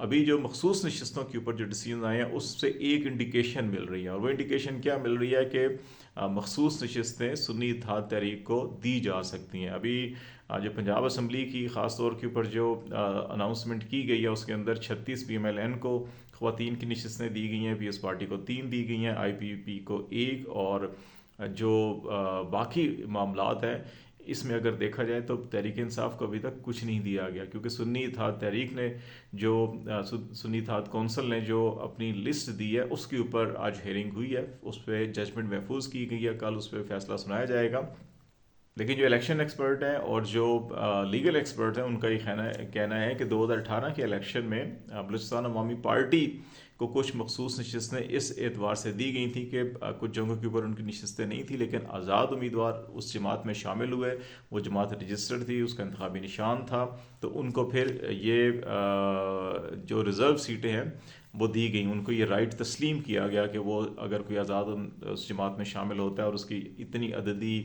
ابھی جو مخصوص نشستوں کے اوپر جو ڈیسیژن آئے ہیں اس سے ایک انڈیکیشن مل رہی ہے، اور وہ انڈیکیشن کیا مل رہی ہے کہ مخصوص نشستیں سنی اتحاد تحریک کو دی جا سکتی ہیں۔ ابھی جو پنجاب اسمبلی کی خاص طور کے اوپر جو اناؤنسمنٹ کی گئی ہے اس کے اندر 36 پی ایم ایل این کو خواتین کی نشستیں دی گئی ہیں، پی ایس پارٹی کو 3 دی گئی ہیں، آئی پی پی کو 1، اور جو باقی معاملات ہیں اس میں اگر دیکھا جائے تو تحریک انصاف کو ابھی تک کچھ نہیں دیا گیا، کیونکہ سنی اتحاد تحریک نے جو سنی اتحاد کونسل نے جو اپنی لسٹ دی ہے اس کے اوپر آج ہیئرنگ ہوئی ہے، اس پہ ججمنٹ محفوظ کی گئی ہے، کل اس پہ فیصلہ سنایا جائے گا۔ لیکن جو الیکشن ایکسپرٹ ہیں اور جو لیگل ایکسپرٹ ہیں ان کا یہ کہنا ہے کہ 2018 کے الیکشن میں بلوچستان عوامی پارٹی کو کچھ مخصوص نشستیں اس اعتبار سے دی گئی تھیں کہ کچھ جگہوں کے اوپر ان کی نشستیں نہیں تھیں، لیکن آزاد امیدوار اس جماعت میں شامل ہوئے، وہ جماعت رجسٹرڈ تھی، اس کا انتخابی نشان تھا، تو ان کو پھر یہ جو ریزرو سیٹیں ہیں وہ دی گئیں، ان کو یہ رائٹ تسلیم کیا گیا کہ وہ اگر کوئی آزاد اس جماعت میں شامل ہوتا ہے اور اس کی اتنی عددی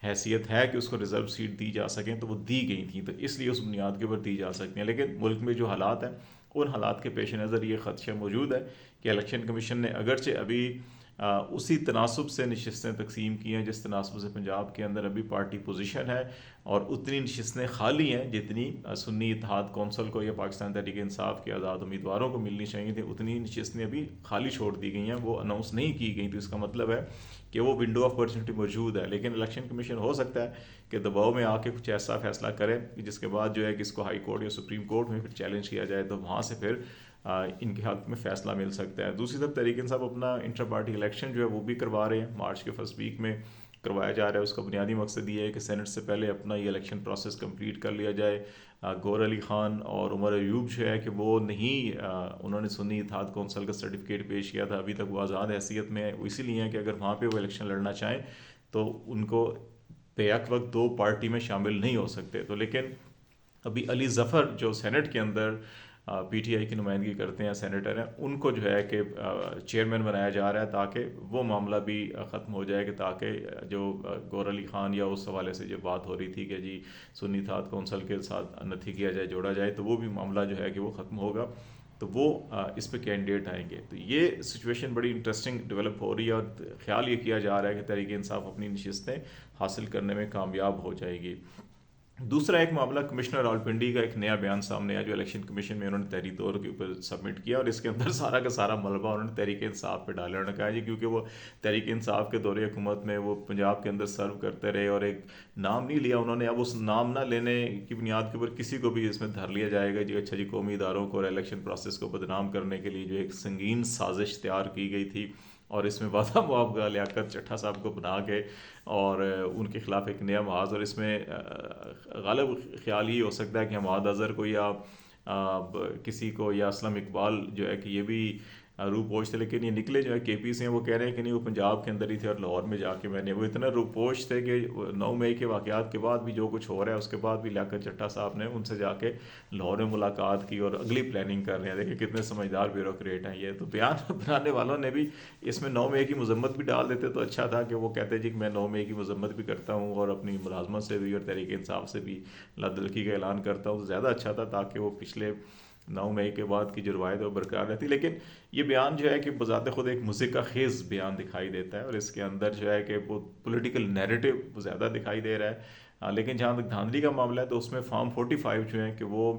حیثیت ہے کہ اس کو ریزرو سیٹ دی جا سکیں تو وہ دی گئی تھیں، تو اس لیے اس بنیاد کے اوپر دی جا سکتی ہیں۔ لیکن ملک میں جو حالات ہیں ان حالات کے پیش نظر یہ خدشہ موجود ہے کہ الیکشن کمیشن نے اگرچہ ابھی اسی تناسب سے نشستیں تقسیم کی ہیں جس تناسب سے پنجاب کے اندر ابھی پارٹی پوزیشن ہے، اور اتنی نشستیں خالی ہیں جتنی سنی اتحاد کونسل کو یا پاکستان تحریک انصاف کے آزاد امیدواروں کو ملنی چاہیے تھیں، اتنی نشستیں ابھی خالی چھوڑ دی گئی ہیں، وہ اناؤنس نہیں کی گئی۔ تو اس کا مطلب ہے کہ وہ ونڈو آف اپرچونٹی موجود ہے، لیکن الیکشن کمیشن ہو سکتا ہے کہ دباؤ میں آ کے کچھ ایسا فیصلہ کرے جس کے بعد جو ہے کہ اس کو ہائی کورٹ یا سپریم کورٹ میں پھر چیلنج کیا جائے، تو وہاں سے پھر ان کے حق میں فیصلہ مل سکتا ہے۔ دوسری طرف تحریک انصاف اپنا انٹر پارٹی الیکشن جو ہے وہ بھی کروا رہے ہیں، مارچ کے فرسٹ ویک میں کروایا جا رہا ہے۔ اس کا بنیادی مقصد یہ ہے کہ سینٹ سے پہلے اپنا یہ الیکشن پروسیس کمپلیٹ کر لیا جائے۔ گور علی خان اور عمر ایوب جو ہے کہ وہ نہیں انہوں نے سنی اتحاد کونسل کا سرٹیفکیٹ پیش کیا تھا، ابھی تک وہ آزاد حیثیت میں ہے، وہ اسی لیے ہے کہ اگر وہاں پہ وہ الیکشن لڑنا چاہیں تو ان کو بیک وقت دو پارٹی میں شامل نہیں ہو سکتے۔ تو لیکن ابھی علی ظفر جو سینٹ کے اندر پی ٹی آئی کی نمائندگی کرتے ہیں، سینیٹر ہیں، ان کو جو ہے کہ چیئرمین بنایا جا رہا ہے تاکہ وہ معاملہ بھی ختم ہو جائے، کہ تاکہ جو گور علی خان یا اس حوالے سے جو بات ہو رہی تھی کہ جی سنی اتحاد کونسل کے ساتھ نتھی کیا جائے، جوڑا جائے، تو وہ بھی معاملہ جو ہے کہ وہ ختم ہوگا، تو وہ اس پہ کینڈیڈیٹ آئیں گے۔ تو یہ سچویشن بڑی انٹرسٹنگ ڈیولپ ہو رہی ہے، اور خیال یہ کیا جا رہا ہے کہ تحریک انصاف اپنی نشستیں حاصل کرنے میں کامیاب ہو جائے گی۔ دوسرا ایک معاملہ کمشنر راولپنڈی کا ایک نیا بیان سامنے آیا جو الیکشن کمیشن میں انہوں نے تحریک دور کے اوپر سبمٹ کیا، اور اس کے اندر سارا کا سارا ملبہ انہوں نے تحریک انصاف پہ ڈالا۔ انہوں نے کہا جی کیونکہ وہ تحریک انصاف کے دور حکومت میں وہ پنجاب کے اندر سرو کرتے رہے اور ایک نام نہیں لیا انہوں نے، اب اس نام نہ لینے کی بنیاد کے اوپر کسی کو بھی اس میں دھر لیا جائے گا جی اچھا جی قومی اداروں کو اور الیکشن پروسیس کو بدنام کرنے کے لیے جو ایک سنگین سازش تیار کی گئی تھی، اور اس میں وعدہ موافقہ لیاقت چٹھا صاحب کو بنا کے اور ان کے خلاف ایک نیا محاذ، اور اس میں غالب خیال ہی ہو سکتا ہے کہ حماد اظہر کو یا کسی کو یا اسلم اقبال جو ہے کہ یہ بھی رو پوش تھے، لیکن یہ نکلے جو ہے کے پی سے ہیں، وہ کہہ رہے ہیں کہ نہیں وہ پنجاب کے اندر ہی تھے اور لاہور میں جا کے میں نے وہ اتنا رو پوش تھے کہ 9 مئی کے واقعات کے بعد بھی جو کچھ ہو رہا ہے اس کے بعد بھی لیاقت چٹھا صاحب نے ان سے جا کے لاہور میں ملاقات کی اور اگلی پلاننگ کر رہے ہیں۔ دیکھیں کتنے سمجھدار بیوروکریٹ ہیں یہ۔ تو بیان بنانے والوں نے بھی اس میں 9 مئی کی مذمت بھی ڈال دیتے تو اچھا تھا کہ وہ کہتے جی کہ میں 9 مئی کی مذمت بھی کرتا ہوں اور اپنی ملازمت سے بھی اور تحریک انصاف سے بھی لادلکی کا اعلان کرتا ہوں، تو زیادہ اچھا تھا تاکہ وہ پچھلے 9 مئی کے بعد کی جو روایت ہے وہ برقرار رہتی۔ لیکن یہ بیان جو ہے کہ بذات خود ایک موسیقی خیز بیان دکھائی دیتا ہے، اور اس کے اندر جو ہے کہ وہ پولیٹیکل نیریٹو زیادہ دکھائی دے رہا ہے۔ لیکن جہاں تک دھاندلی کا معاملہ ہے تو اس میں فارم 45 جو ہیں کہ وہ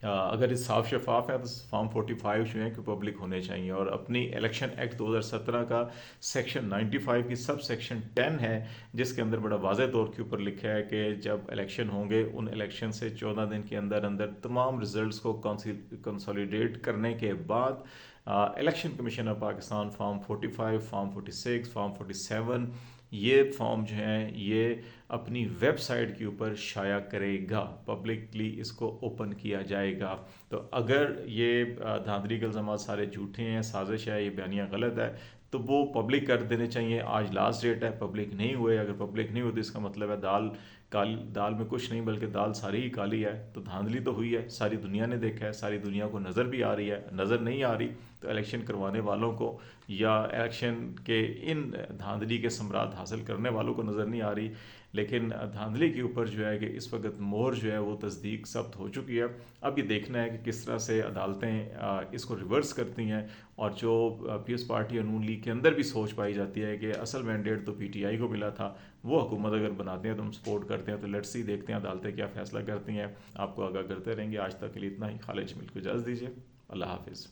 اگر اس صاف شفاف ہے تو فارم 45 جو ہیں کہ پبلک ہونے چاہیے، اور اپنی الیکشن ایکٹ 2017 کا سیکشن 95 کی سب سیکشن 10 ہے جس کے اندر بڑا واضح طور کے اوپر لکھا ہے کہ جب الیکشن ہوں گے ان الیکشن سے 14 دن کے اندر اندر تمام ریزلٹس کو کنسولیڈیٹ کرنے کے بعد election commission of Pakistan form 45، form 46، form 47 یہ فارم جو ہیں یہ اپنی ویب سائٹ کے اوپر شائع کرے گا، پبلکلی اس کو اوپن کیا جائے گا۔ تو اگر یہ دھاندلی کے الزامات سارے جھوٹے ہیں، سازش ہے، یہ بیانیہ غلط ہے، تو وہ پبلک کر دینے چاہیے۔ آج لاسٹ ڈیٹ ہے، پبلک نہیں ہوئے، اگر پبلک نہیں ہوئی تو اس کا مطلب ہے دال دال میں کچھ نہیں بلکہ دال ساری ہی کالی ہے، تو دھاندلی تو ہوئی ہے، ساری دنیا نے دیکھا ہے، ساری دنیا کو نظر بھی آ رہی ہے، نظر نہیں آ رہی تو الیکشن کروانے والوں کو یا الیکشن کے ان دھاندلی کے ثمرات حاصل کرنے والوں کو نظر نہیں آ رہی، لیکن دھاندلی کے اوپر جو ہے کہ اس وقت مہر جو ہے وہ تصدیق ثبت ہو چکی ہے۔ اب یہ دیکھنا ہے کہ کس طرح سے عدالتیں اس کو ریورس کرتی ہیں، اور جو پیپلز پارٹی اور نون لیگ کے اندر بھی سوچ پائی جاتی ہے کہ اصل مینڈیٹ تو پی ٹی آئی کو ملا تھا، وہ حکومت اگر بناتے ہیں تو ہم سپورٹ کرتے ہیں، تو لیٹس سی دیکھتے ہیں عدالتیں کیا فیصلہ کرتی ہیں۔ آپ کو آگاہ کرتے رہیں گے۔ آج تک کے لیے اتنا ہی۔ خالد جمیل کو اجازت دیجیے، اللہ حافظ۔